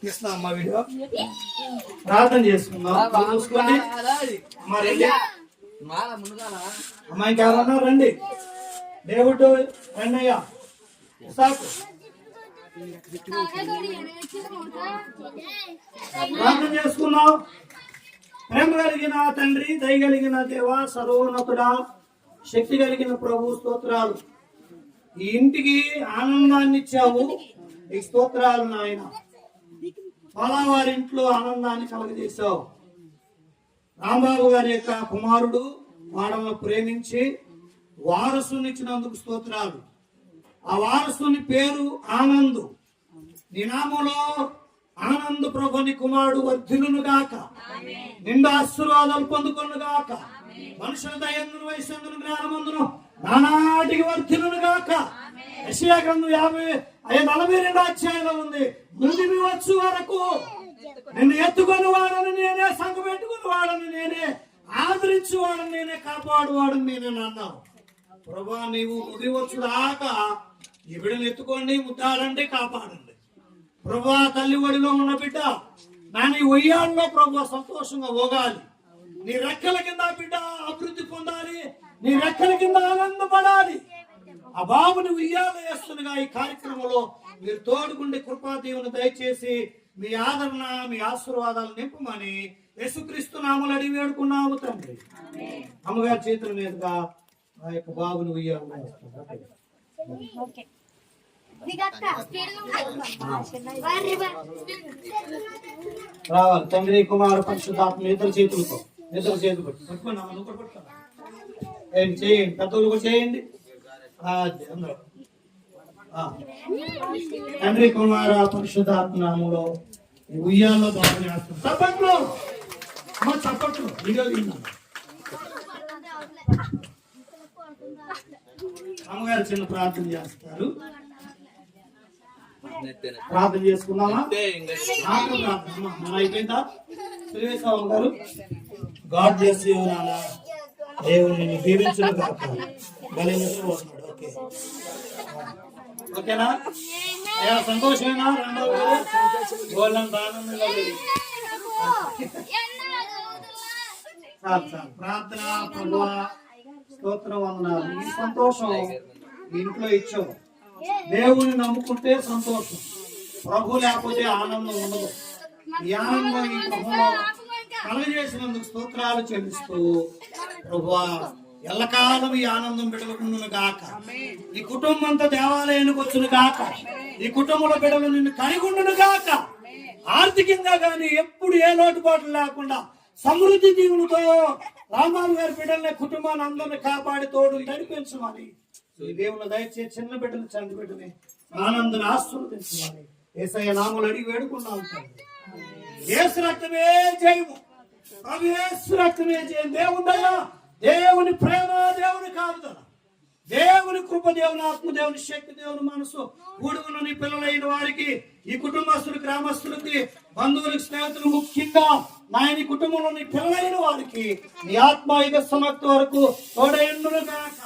తీస్తున్నామ్మా video. ప్రార్థన చేసుకుందాం. చూసుకోండి అమ్మా, ఇంకెవరన్నా రండి. దేవుడు రండయ్యా. ప్రార్థన చేసుకున్నాం. ప్రేమ కలిగిన తండ్రి, దయ కలిగిన దేవ, సర్వోన్నతుడా, శక్తి కలిగిన ప్రభు, స్తోత్రాలు. ఈ ఇంటికి ఆనందాన్ని ఇచ్చావు, ఈ స్తోత్రాలు నాయన. బాలా వారి ఇంట్లో ఆనందాన్ని కలగజేశావు. రాంబాబు గారి యొక్క కుమారుడు వాళ్ళను ప్రేమించి వారసుని ఇచ్చినందుకు స్తోత్రాలు. ఆ వారసుని పేరు ఆనందు. నీ నామంలో ఆనంద్ ప్రభుని కుమారుడు వర్ధిల్లును గాక, నిండు ఆశీర్వాదాలు పొందుకొను గాక, మనుషుల దయందును, వయస్సును, జ్ఞానమందును నానాటికి వర్ధిల్లును గాక. యెషయా గ్రంథం 42 అధ్యాయంలో ఉంది. మృతిమి వచ్చు వరకు నిన్ను ఎత్తుకొని వాడని నేనే, సంఘ పెట్టుకుని వాడని నేనే, ఆదరించు వాడని నేనే, కాపాడు వాడని నేనే అన్నావు. ప్రభా, నీవు ముది వచ్చు దాకా ఈ బిడ్డను ఎత్తుకోండి, ముద్దాడండి, కాపాడండి. ప్రభా, తల్లి ఒడిలో ఉన్న బిడ్డ నాని ఒయ్యాల్లో ప్రభా సంతోషంగా పోగాలి. నీ రెక్కల కింద బిడ్డ అభివృద్ధి పొందాలి, నీ రెక్కల కింద ఆనందపడాలి. ఆ బాబుని ఉయ్యాల వేస్తుండగా ఈ కార్యక్రమంలో మీరు తోడుకుండి కృపాదేవుని దయచేసి మీ ఆదరణ, మీ ఆశీర్వాదాలు నింపమని యేసుక్రీస్తు నామములో అడిగి వేడుకున్నాము తండ్రి. అమ్మగారి చేతుల మీదుగా ఆ యొక్క బాబుని ఉయ్యాల రావాలి. తండ్రి, కుమార, పరిశుద్ధాత్మ ఇద్దరు చేతులతో, ఇద్దరు చేతులు చేయండి. పెద్దలు కూడా చేయండి. తండ్రి, కుమార, పరిశుద్ధాత్మ నామములో ఉయ్యాల్లో బాబుని వేస్తాం. చప్పట్లు చప్పట్లు. వీడియో తిన్నాం. అమ్మగారు చిన్న ప్రార్థన చేస్తారు. ప్రార్థన చేసుకున్నామా? అయిపోయిందా? శ్రీవేశ్వరం గారు, గాడ్ బ్లెస్ యు నాన్న. దేవుడు నిన్ను దీవించును గాక. ఓకే, ఓకేనా? సంతోషమేనా? రెండవ ప్రార్థన, ప్రభువా స్తోత్రం, వందనాలు. ఈ సంతోషం ఇంట్లో ఇచ్చావు. దేవుని నమ్ముకుంటే సంతోషం, ప్రభు లేకపోతే ఆనందం ఉండదు. ఈ ఆనందం ఈ ప్రభులో కలగజేసినందుకు స్తోత్రాలు చెల్లిస్తూ, ప్రభువా ఎల్లకాలం ఈ ఆనందం బిడ్డలుకుండును గాక. ఈ కుటుంబం అంతా దేవాలయానికి వచ్చును గాక. ఈ కుటుంబంలో బిడ్డలు నిన్ను కలిగుండును గాక. ఆర్థికంగా గాని ఎప్పుడు ఏ లోటుపాట్లు లేకుండా సమృద్ధి దీవులతో రాంబాబు గారి బిడ్డల్ని, కుటుంబాన్ని అందరిని కాపాడి తోడు నడిపించమని ఈ దేవుని దయచేసి చిన్న బిడ్డలు, చంటి బిడ్డని ఆనందాన్ని ఆశీర్వదించమని యేసయ్య నామములో అడిగి వేడుకున్నాం తండ్రి. యేసు రక్తమే జయము, ప్రభు యేసు రక్తమే జయం. దేవుని దయ, దేవుని ప్రేమ, దేవుని కాపుదల, దేవుని కృప, దేవుని ఆత్మ, దేవుని శక్తి, దేవుని మనసు కూడుకున్న నీ పిల్లలైన వారికి, ఈ కుటుంబస్తులు, గ్రామస్తులకి, బంధువులకు, స్నేహితులు, ముఖ్యంగా నాయని కుటుంబంలో నీ పిల్లలైన వారికి నీ ఆత్మ యుగ సమాప్తి వరకు తోడైండును గాక.